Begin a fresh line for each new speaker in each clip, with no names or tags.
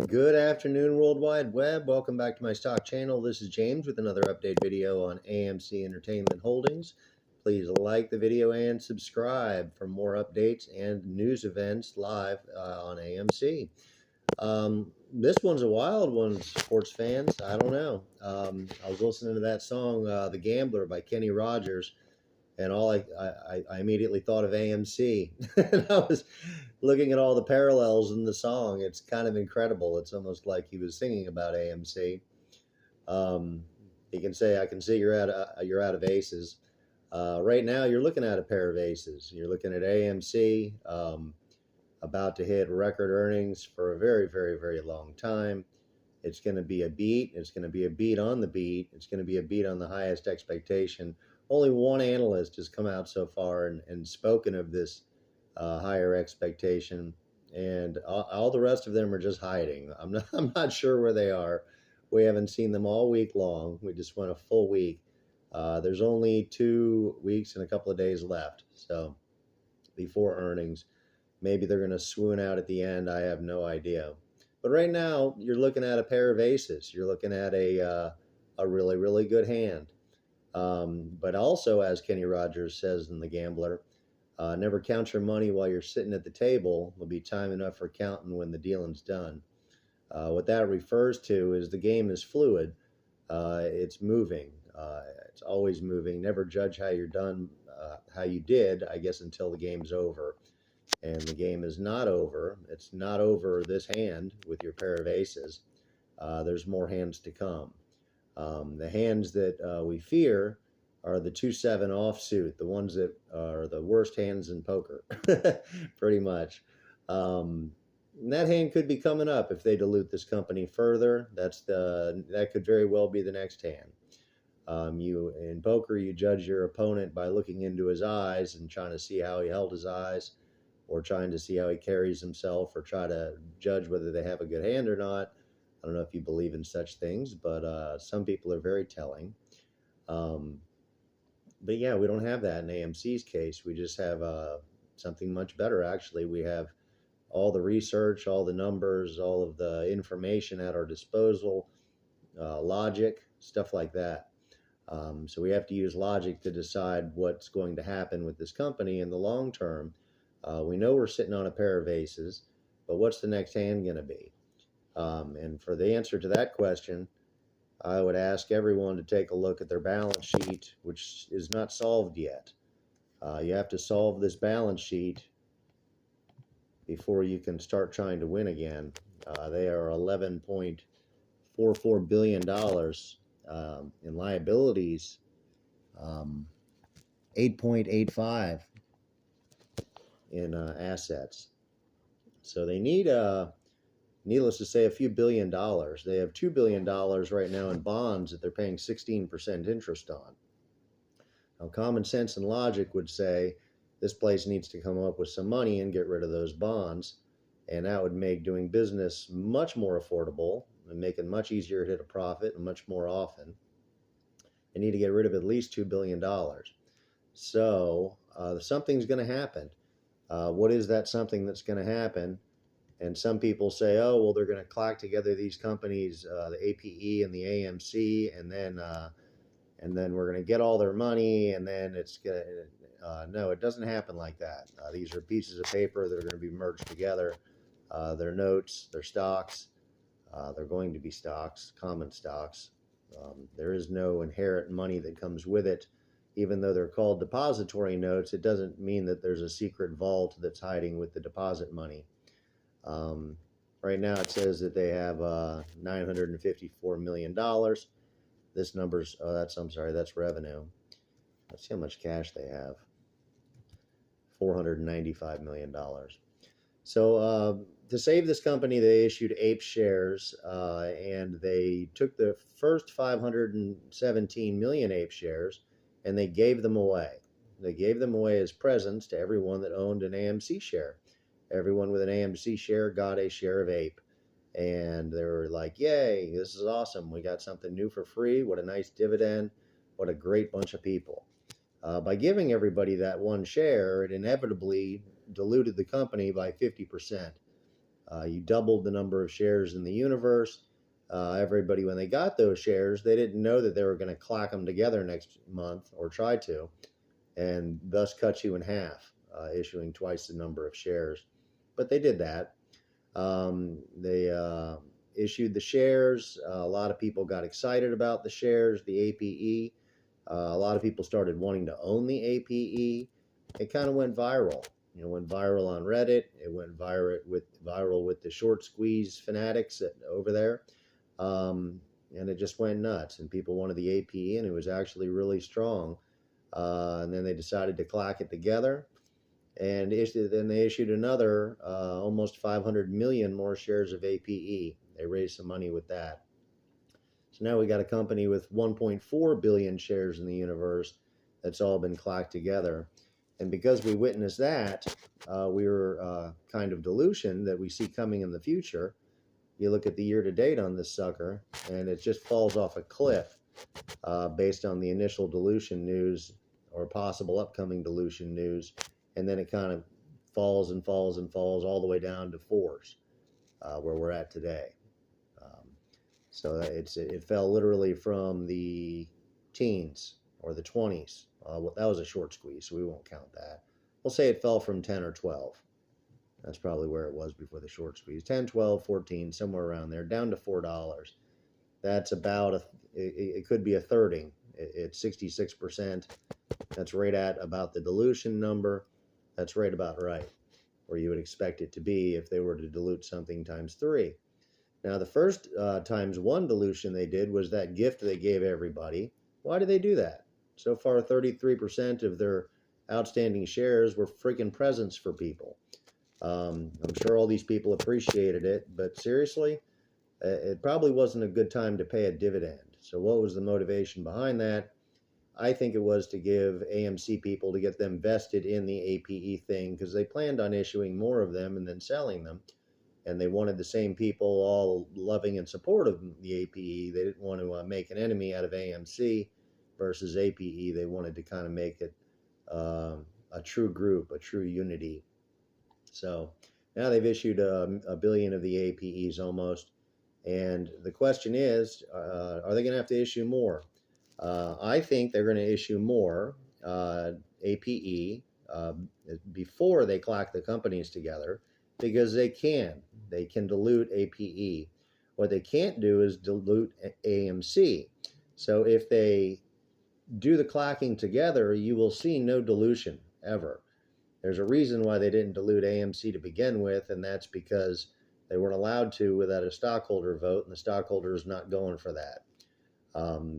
Good afternoon, World Wide Web. Welcome back to my stock channel. This is James with another update video on AMC Entertainment Holdings. Please like the video and subscribe for more updates and news events live on AMC. This one's a wild one, sports fans. I don't know. I was listening to that song, The Gambler by Kenny Rogers, and I immediately thought of AMC. And I was looking at all the parallels in the song. It's kind of incredible. It's almost like he was singing about AMC. He can say, "I can see you're out of aces." Right now, you're looking at a pair of aces. You're looking at AMC, about to hit record earnings for a very, very, very long time. It's going to be a beat. It's going to be a beat on the beat. It's going to be a beat on the highest expectation. Only one analyst has come out so far and spoken of this higher expectation, and all the rest of them are just hiding. I'm not sure where they are. We haven't seen them all week long. We just went a full week. There's only 2 weeks and a couple of days left, so before earnings. Maybe they're going to swoon out at the end. I have no idea. But right now, you're looking at a pair of aces. You're looking at a really, really good hand. But also, as Kenny Rogers says in The Gambler, never count your money while you're sitting at the table. There'll be time enough for counting when the dealing's done. What that refers to is the game is fluid. It's moving. It's always moving. Never judge how you're done, how you did, I guess, until the game's over. And the game is not over. It's not over this hand with your pair of aces. There's more hands to come. The hands that we fear are the 2-7 offsuit, the ones that are the worst hands in poker, pretty much. And that hand could be coming up if they dilute this company further. That could very well be the next hand. In poker, you judge your opponent by looking into his eyes and trying to see how he held his eyes, or trying to see how he carries himself, or try to judge whether they have a good hand or not. I don't know if you believe in such things, but some people are very telling. But yeah, we don't have that in AMC's case. We just have something much better, actually. We have all the research, all the numbers, all of the information at our disposal, logic, stuff like that. So we have to use logic to decide what's going to happen with this company in the long term. We know we're sitting on a pair of aces, but what's the next hand going to be? And for the answer to that question, I would ask everyone to take a look at their balance sheet, which is not solved yet. You have to solve this balance sheet before you can start trying to win again. They are $11.44 billion in liabilities, 8.85 in assets. So they need, needless to say, a few $billion. They have $2 billion right now in bonds that they're paying 16% interest on. Now, common sense and logic would say this place needs to come up with some money and get rid of those bonds, and that would make doing business much more affordable and make it much easier to hit a profit and much more often. They need to get rid of at least $2 billion. So something's going to happen. What is that something that's going to happen? And some people say, oh, well, they're going to clack together these companies, the APE and the AMC, and then we're going to get all their money, and then it's going to... no, it doesn't happen like that. These are pieces of paper that are going to be merged together. They're notes, they're stocks. They're going to be stocks, common stocks. There is no inherent money that comes with it. Even though they're called depository notes, it doesn't mean that there's a secret vault that's hiding with the deposit money. Right now it says that they have $954 million. This number's, that's revenue. Let's see how much cash they have. $495 million. So to save this company, they issued APE shares, and they took the first 517 million APE shares, and they gave them away. They gave them away as presents to everyone that owned an AMC share. Everyone with an AMC share got a share of APE. And they were like, yay, this is awesome. We got something new for free. What a nice dividend. What a great bunch of people. By giving everybody that one share, it inevitably diluted the company by 50%. You doubled the number of shares in the universe. Everybody, when they got those shares, they didn't know that they were going to clack them together next month or try to, and thus cut you in half, issuing twice the number of shares. But they did that. They issued the shares. A lot of people got excited about the shares, the APE. A lot of people started wanting to own the APE. It kind of went viral. Went viral on Reddit. It went viral with the short squeeze fanatics over there. And it just went nuts. And people wanted the APE, and it was actually really strong. And then they decided to clack it together. And then they issued another almost 500 million more shares of APE. They raised some money with that. So now we got a company with 1.4 billion shares in the universe that's all been clacked together. And because we witnessed that, we were kind of dilution that we see coming in the future. You look at the year to date on this sucker, and it just falls off a cliff based on the initial dilution news or possible upcoming dilution news. And then it kind of falls and falls and falls all the way down to fours, where we're at today. So it fell literally from the teens or the 20s. That was a short squeeze, so we won't count that. We'll say it fell from 10 or 12. That's probably where it was before the short squeeze. 10, 12, 14, somewhere around there, down to $4. That's about it could be a thirding. It's 66%. That's right at about the dilution number. That's right about right, where you would expect it to be if they were to dilute something times 3. Now, the first times 1 dilution they did was that gift they gave everybody. Why did they do that? So far, 33% of their outstanding shares were freaking presents for people. I'm sure all these people appreciated it, but seriously, it probably wasn't a good time to pay a dividend. So what was the motivation behind that? I think it was to give AMC people, to get them vested in the APE thing, because they planned on issuing more of them and then selling them. And they wanted the same people all loving and supportive of the APE. They didn't want to make an enemy out of AMC versus APE. They wanted to kind of make it a true group, a true unity. So now they've issued a billion of the APEs almost. And the question is, are they going to have to issue more? I think they're going to issue more APE before they clack the companies together, because they can. They can dilute APE. What they can't do is dilute AMC. So if they do the clacking together, you will see no dilution ever. There's a reason why they didn't dilute AMC to begin with, and that's because they weren't allowed to without a stockholder vote, and the stockholder is not going for that.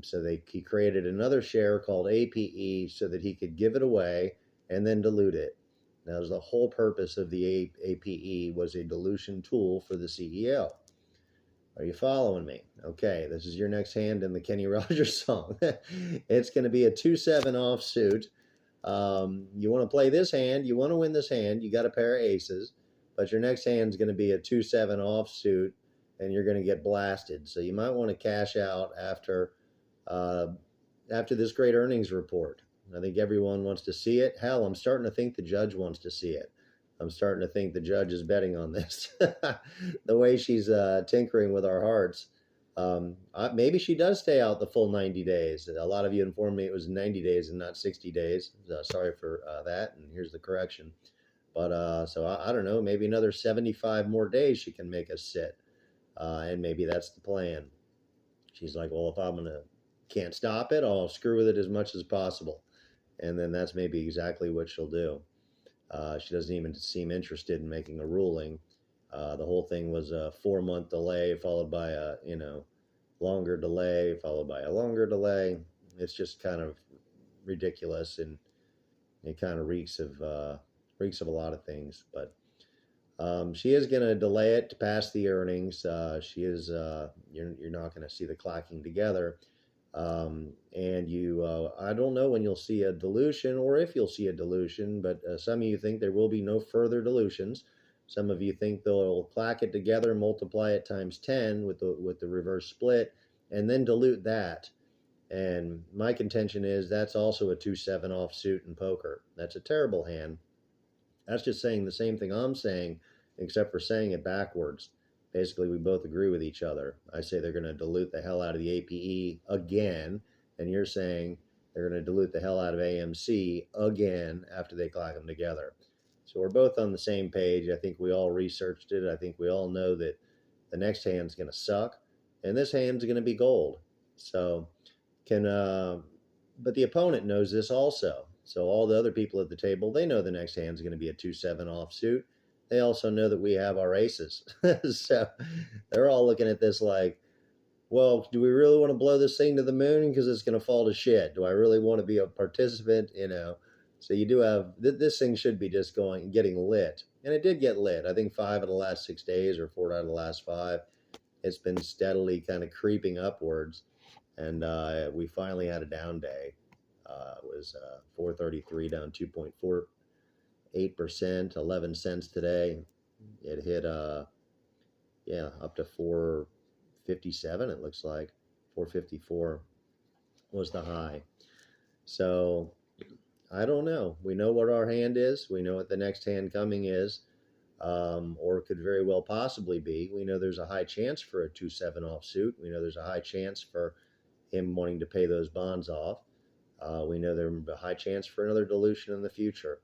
So he created another share called APE so that he could give it away and then dilute it. That was the whole purpose of the APE, was a dilution tool for the CEO. Are you following me? Okay, this is your next hand in the Kenny Rogers song. It's going to be a 2-7 offsuit. You want to play this hand, you want to win this hand, you got a pair of aces, but your next hand is going to be a 2-7 offsuit, and you're going to get blasted. So you might want to cash out after this great earnings report. I think everyone wants to see it. Hell, I'm starting to think the judge wants to see it. I'm starting to think the judge is betting on this. The way she's tinkering with our hearts. Maybe she does stay out the full 90 days. A lot of you informed me it was 90 days and not 60 days. Sorry for that, and here's the correction. But so I don't know, maybe another 75 more days she can make us sit. And maybe that's the plan. She's like, well, if can't stop it, I'll screw with it as much as possible. And then that's maybe exactly what she'll do. She doesn't even seem interested in making a ruling. The whole thing was a 4-month delay followed by a longer delay followed by a longer delay. It's just kind of ridiculous, and it kind of reeks of a lot of things. But she is going to delay it to pass the earnings. She is. You're not going to see the clacking together. And I don't know when you'll see a dilution or if you'll see a dilution, but some of you think there will be no further dilutions. Some of you think they'll clack it together, multiply it times 10 with the reverse split, and then dilute that. And my contention is that's also a 2-7 offsuit in poker. That's a terrible hand. That's just saying the same thing I'm saying, except for saying it backwards. Basically, we both agree with each other. I say they're going to dilute the hell out of the APE again, and you're saying they're going to dilute the hell out of AMC again after they clack them together. So we're both on the same page. I think we all researched it. I think we all know that the next hand's going to suck, and this hand's going to be gold. So but the opponent knows this also. So all the other people at the table, they know the next hand's going to be a 2-7 offsuit. They also know that we have our aces. So they're all looking at this like, well, do we really want to blow this thing to the moon because it's going to fall to shit? Do I really want to be a participant? So you do have, this thing should be just getting lit. And it did get lit. I think 5 of the last 6 days or 4 out of the last 5. It's been steadily kind of creeping upwards. And we finally had a down day. It was 433 down 2.48%, 11 cents today. It hit, up to 457, it looks like. 454 was the high. So I don't know. We know what our hand is. We know what the next hand coming is, or could very well possibly be. We know there's a high chance for a 2-7 offsuit. We know there's a high chance for him wanting to pay those bonds off. We know there's a high chance for another dilution in the future.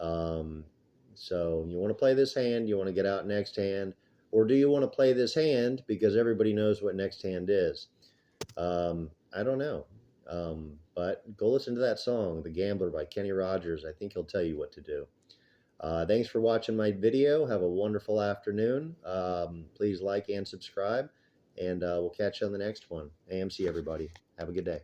So you want to play this hand, you want to get out next hand, or do you want to play this hand because everybody knows what next hand is? I don't know. But go listen to that song, The Gambler by Kenny Rogers. I think he'll tell you what to do. Thanks for watching my video. Have a wonderful afternoon. Please like and subscribe, and we'll catch you on the next one. AMC, everybody. Have a good day.